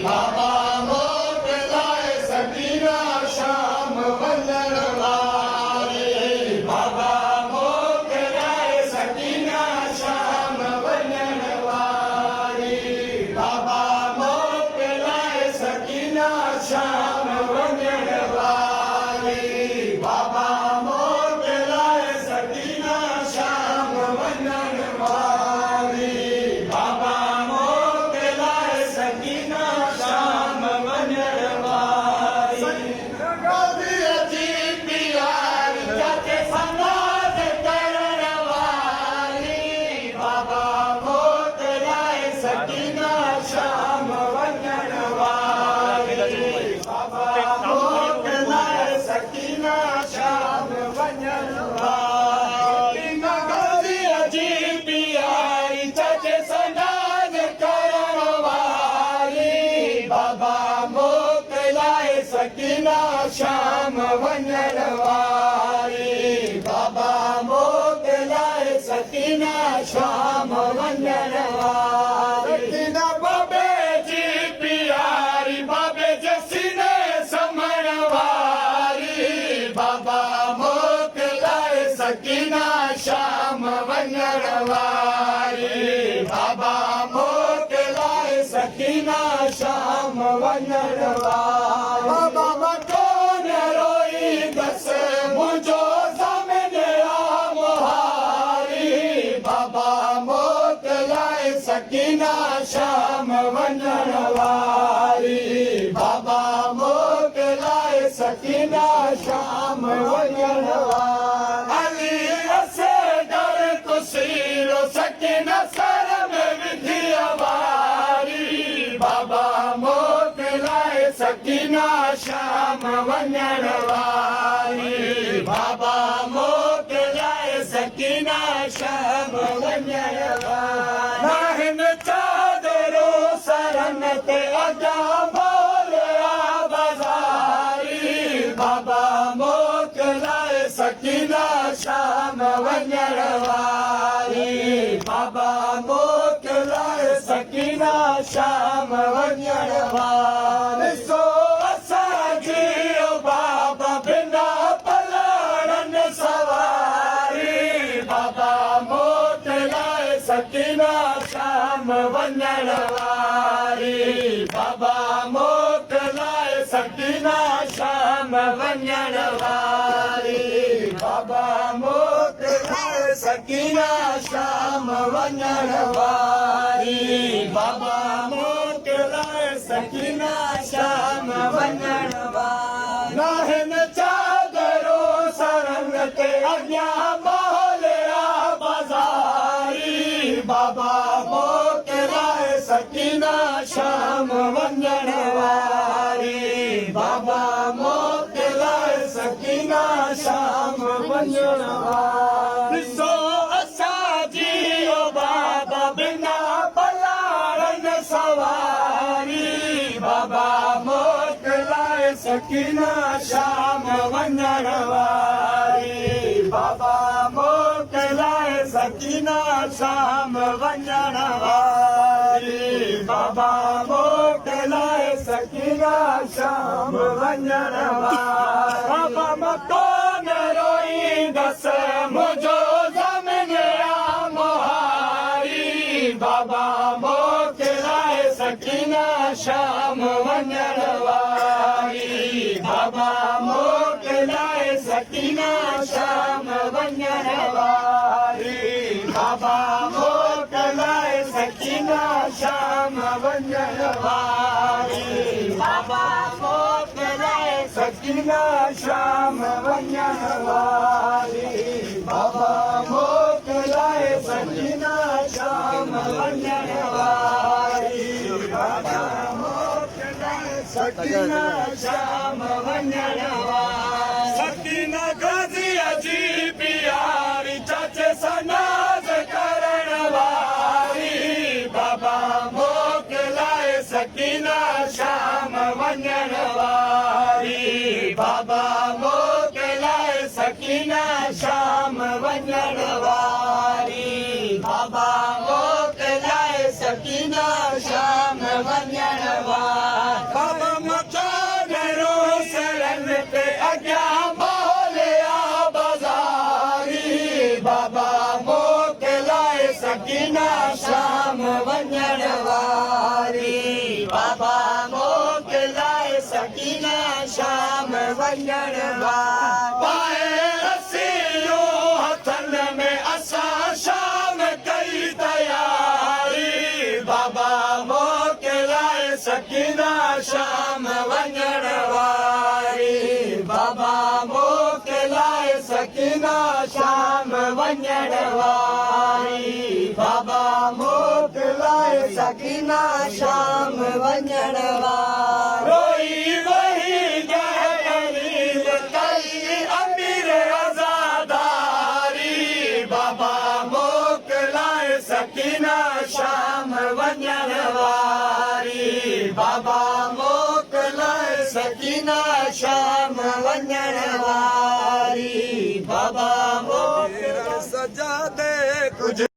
बाबा मोकलाए सकीना शाम वञण वारी बाबा मोकलाए सकीना शाम वञण वारी बाबा मोकलाए सकीना शाम वञण वारी बाबा मोकलाए सकीना शाम वञण वारी बाबा मोकलाए सकीना शाम वञण वारी गादीअ जी प्यार जाके समाज करण वारी बाबा मोकलाए सकीना शाम वञण वारी बाबा मोकलाए सकीना शाम वञण वारी गादीअ जी प्यार जाके समाज करण वारी बाबा मोकलाए सकीना शाम वञण वारी बाबा मोकलाए सकीना शाम वञण वारी सकीना बाबे जी प्यारी बाबे जे सीने समण वारी बाबा मोकलाए सकीना शाम वञण वारी बाबा मोकलाए सकीना शाम वञण वारी बाबा कोन रोईंदसि मुंहिंजो ज़मीन मोहारी बाबा मोकलाए सकीना शाम वञण वारी बाबा मोकलाए सकीना शाम वञण वारी अली असगर कुसीरो सकीना सर में विधी वारी बाबा मोकलाए सकीना शाम वञण वारी बाबा मोकलाए सकीना शाम वञण वारी नाहिन चादरो सरन ते अॻियां बोलिया बाज़ारी बाबा मोकलाए सकीना शाम वञण वारी बाबा मोकलाए सकीना शाम वञण वारी ॾिसो असांजी ओ बाबा बिना पलाड़न सवारी बाबा मोकलाए सकीना शाम वञण वारी बाबा मोकलाए सकीना शाम वञण वारी बाबा मोकलाए सकीना शाम वञण वारी बाबा मोकलाए सकीना शाम वञण वारी नाहिन चादरो सरंग ते अॻियां बोलिया बाज़ारी बाबा मोकलाए सकीना शाम वञण वारी बाबा मोकलाए सकीना शाम वञण वारी ॾिसो असांजी ओ बाबा बिना पलाड़न सवारी बाबा मोकलाए सकीना शाम वञण वारी बाबा मोकलाए सकीना शाम वञण वारी बाबा मोकलाए सकीना शाम वञण वारी बाबा मकोन रोईंदसि मुंहिंजो ज़मीन मोहारी बाबा मोकलाए सकीना शाम वञण वारी बाबा मोकलाए सकीना शाम वञण वारी बाबा मोकलाए सकीना शाम वञण वारी बाबा मोकलाए सकीना शाम वञण वारी बाबा मोकलाए सकीना शाम वञण वारी बाबा मोकलाए सकीना शाम वञण वारी सकीना गाज़ीअ जी प्यारी चाचे सनाज़ करण वारी बाबा मोकलाए सकीना शाम वञण वारी बाबा मोकलाए सकीना शाम वञण वारी बाबा मोकलाए सकीना शाम वञण वारी बाबा मथो मेरो सरन ते अॻियां बोलिया बाज़ारी बाबा मोकिलाए सकीना शाम वञण वारी बाबा मोकिलाए सकीना शाम वञण वारी पाए रसियूं हथनि में असां शाम कई तयारी बाबा मोकिलाए सकीना शाम वञण वारी बाबा मोकिलाए सकीना शाम वञण वारी बाबा मोकिलाए सकीना शाम वञण वारी रोई वही गरीब कई अमीर आज़ादारी बाबा मोकिलाए सकीना शाम वञण वारी बाबा मोकिलाए सकीना शाम वञण वारी बाबा मोकिलाए सजा दे कुझु